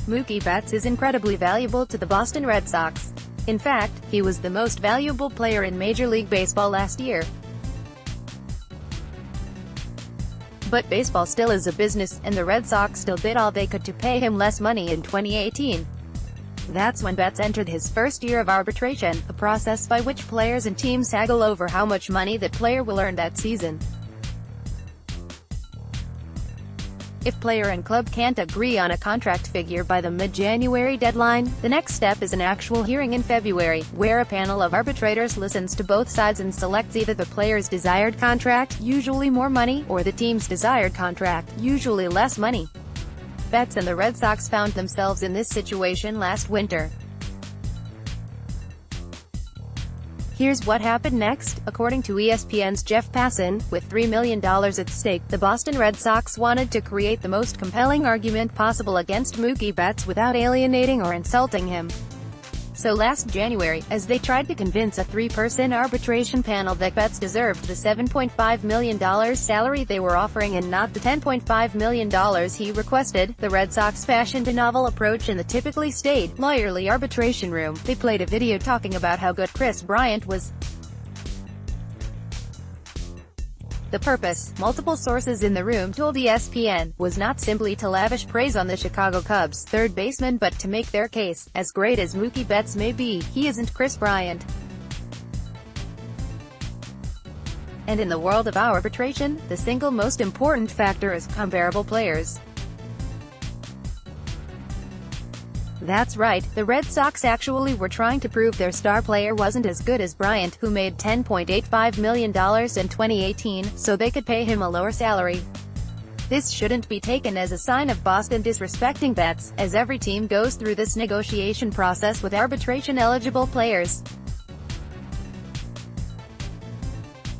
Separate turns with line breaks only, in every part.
Mookie Betts is incredibly valuable to the Boston Red Sox. In fact, he was the most valuable player in Major League Baseball last year. But baseball still is a business, and the Red Sox still did all they could to pay him less money in 2018. That's when Betts entered his first year of arbitration, a process by which players and teams haggle over how much money that player will earn that season. If player and club can't agree on a contract figure by the mid-January deadline, the next step is an actual hearing in February, where a panel of arbitrators listens to both sides and selects either the player's desired contract, usually more money, or the team's desired contract, usually less money. Betts and the Red Sox found themselves in this situation last winter. Here's what happened next. According to ESPN's Jeff Passan, with $3 million at stake, the Boston Red Sox wanted to create the most compelling argument possible against Mookie Betts without alienating or insulting him. So last January, as they tried to convince a three-person arbitration panel that Betts deserved the $7.5 million salary they were offering and not the $10.5 million he requested, the Red Sox fashioned a novel approach in the typically staid, lawyerly arbitration room. They played a video talking about how good Kris Bryant was. The purpose, multiple sources in the room told ESPN, was not simply to lavish praise on the Chicago Cubs' third baseman but to make their case. As great as Mookie Betts may be, he isn't Kris Bryant. And in the world of arbitration, the single most important factor is comparable players. That's right, the Red Sox actually were trying to prove their star player wasn't as good as Bryant, who made $10.85 million in 2018, so they could pay him a lower salary. This shouldn't be taken as a sign of Boston disrespecting Betts, as every team goes through this negotiation process with arbitration-eligible players.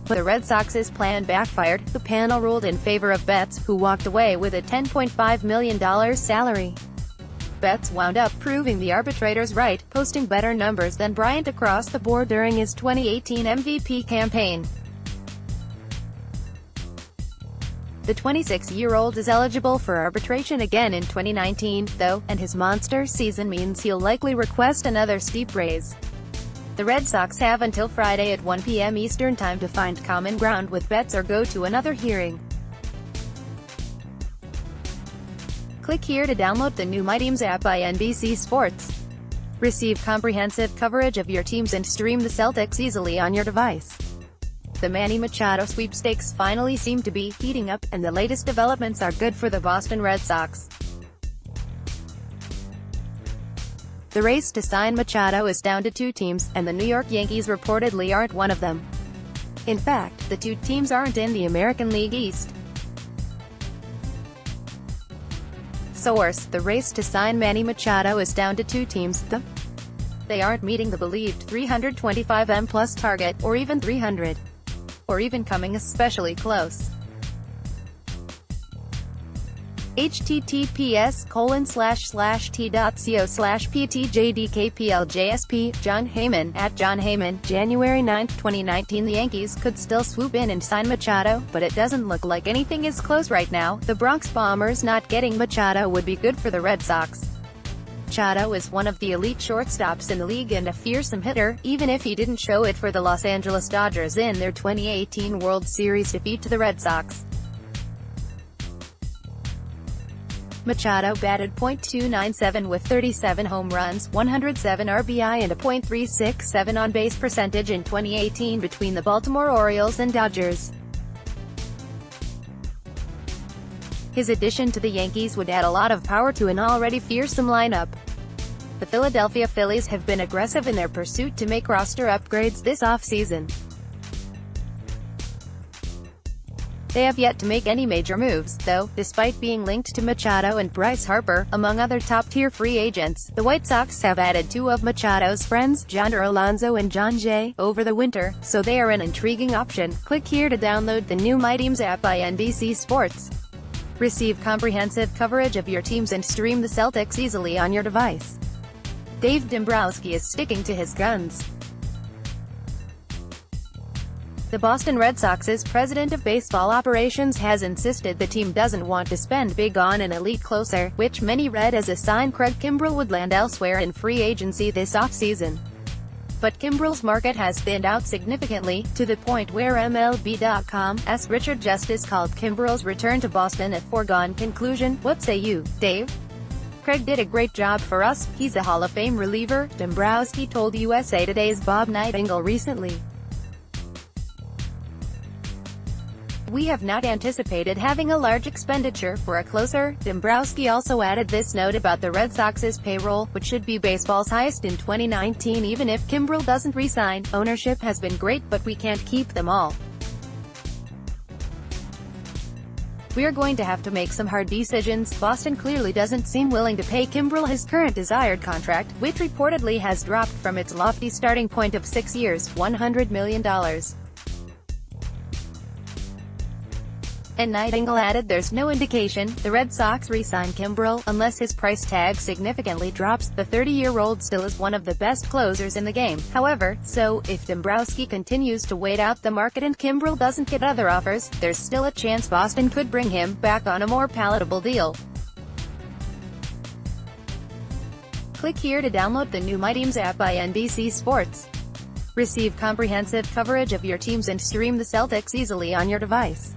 But the Red Sox's plan backfired. The panel ruled in favor of Betts, who walked away with a $10.5 million salary. Betts wound up proving the arbitrators right, posting better numbers than Bryant across the board during his 2018 MVP campaign. The 26-year-old is eligible for arbitration again in 2019, though, and his monster season means he'll likely request another steep raise. The Red Sox have until Friday at 1 p.m. Eastern Time to find common ground with Betts or go to another hearing. Click here to download the new My Teams app by NBC Sports. Receive comprehensive coverage of your teams and stream the Celtics easily on your device. The Manny Machado sweepstakes finally seem to be heating up, and the latest developments are good for the Boston Red Sox. The race to sign Machado is down to two teams, and the New York Yankees reportedly aren't one of them. In fact, the two teams aren't in the American League East. Source: the race to sign Manny Machado is down to two teams. They aren't meeting the believed 325M plus target, or even 300. Or even coming especially close. https://t.co/ptjdkpljsp. John Heyman, at John Heyman, January 9, 2019. The Yankees could still swoop in and sign Machado, but it doesn't look like anything is close right now. The Bronx Bombers not getting Machado would be good for the Red Sox. Machado is one of the elite shortstops in the league and a fearsome hitter, even if he didn't show it for the Los Angeles Dodgers in their 2018 World Series defeat to the Red Sox. Machado batted .297 with 37 home runs, 107 RBI and a .367 on-base percentage in 2018 between the Baltimore Orioles and Dodgers. His addition to the Yankees would add a lot of power to an already fearsome lineup. The Philadelphia Phillies have been aggressive in their pursuit to make roster upgrades this offseason. They have yet to make any major moves, though, despite being linked to Machado and Bryce Harper, among other top-tier free agents. The White Sox have added two of Machado's friends, Yonder Alonso and John Jay, over the winter, so they are an intriguing option. Click here to download the new My Teams app by NBC Sports. Receive comprehensive coverage of your teams and stream the Celtics easily on your device. Dave Dombrowski is sticking to his guns. The Boston Red Sox's president of baseball operations has insisted the team doesn't want to spend big on an elite closer, which many read as a sign Craig Kimbrel would land elsewhere in free agency this offseason. But Kimbrel's market has thinned out significantly, to the point where MLB.com's Richard Justice called Kimbrel's return to Boston a foregone conclusion. What say you, Dave? Craig did a great job for us, he's a Hall of Fame reliever, Dombrowski told USA Today's Bob Nightingale recently. We have not anticipated having a large expenditure for a closer. Dombrowski also added this note about the Red Sox's payroll, which should be baseball's highest in 2019 even if Kimbrel doesn't re-sign. Ownership has been great, but we can't keep them all. We're going to have to make some hard decisions. Boston clearly doesn't seem willing to pay Kimbrel his current desired contract, which reportedly has dropped from its lofty starting point of 6 years, $100 million. And Nightingale added there's no indication the Red Sox re-sign Kimbrel, unless his price tag significantly drops. The 30-year-old still is one of the best closers in the game, however, so, if Dombrowski continues to wait out the market and Kimbrel doesn't get other offers, there's still a chance Boston could bring him back on a more palatable deal. Click here to download the new My Teams app by NBC Sports. Receive comprehensive coverage of your teams and stream the Celtics easily on your device.